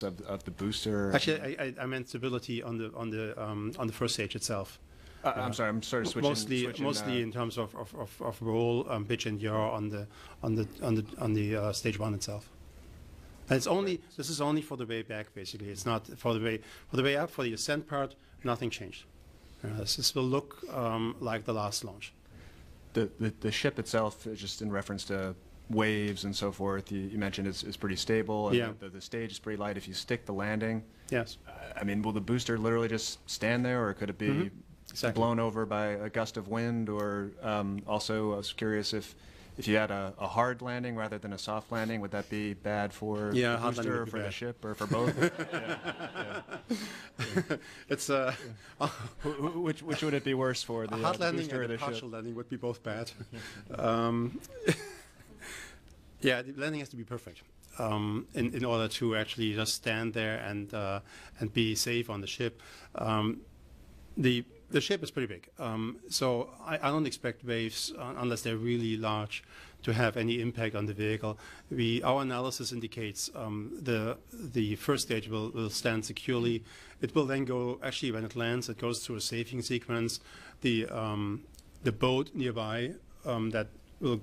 of the booster? Actually, I meant stability on the first stage itself. I'm sorry, I'm sort of switching. Mostly in terms of roll, pitch, and yaw on the stage one itself. And this is only for the way back, basically. It's not for the way up. For the ascent part, nothing changed. This will look like the last launch. The ship itself, just in reference to waves and so forth, you mentioned is pretty stable. And yeah. The stage is pretty light. If you stick the landing, yes. I mean, will the booster literally just stand there, or could it be exactly. blown over by a gust of wind? Or also, I was curious if you had a hard landing rather than a soft landing, would that be bad for the booster or for the ship or for both? It's which would it be worse for, the hard landing booster and or a the partial ship? landing would be both bad. Yeah, the landing has to be perfect in order to actually just stand there and be safe on the ship. The ship is pretty big, so I don't expect waves unless they're really large to have any impact on the vehicle. Our analysis indicates the first stage will stand securely. It will then go, actually when it lands, it goes through a safing sequence. The boat nearby that will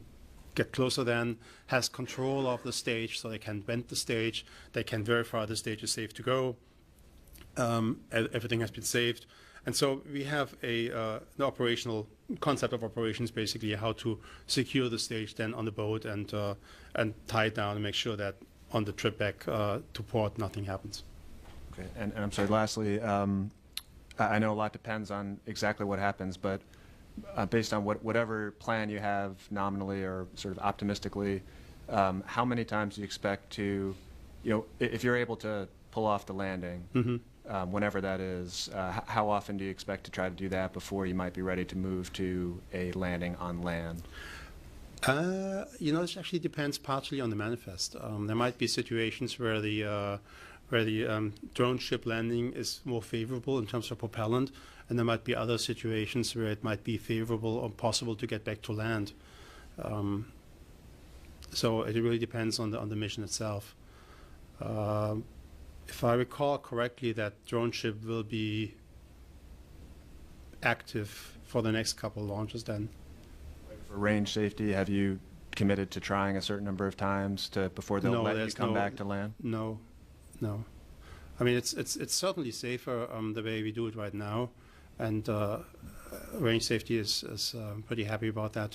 get closer then has control of the stage, so they can bend the stage, they can verify the stage is safe to go. Everything has been saved. And so we have the operational concept of operations, basically how to secure the stage then on the boat and tie it down and make sure that on the trip back to port nothing happens. Okay, and I'm sorry, lastly, I know a lot depends on exactly what happens, but based on whatever plan you have nominally or sort of optimistically, how many times do you expect to, if you're able to pull off the landing, whenever that is, how often do you expect to try to do that before you might be ready to move to a landing on land? This actually depends partially on the manifest. There might be situations where the drone ship landing is more favorable in terms of propellant, and there might be other situations where it might be favorable or possible to get back to land. So it really depends on the mission itself. If I recall correctly, that drone ship will be active for the next couple of launches then. For range safety, have you committed to trying a certain number of times before they'll let you come back to land? No. I mean, it's certainly safer the way we do it right now, and range safety is pretty happy about that.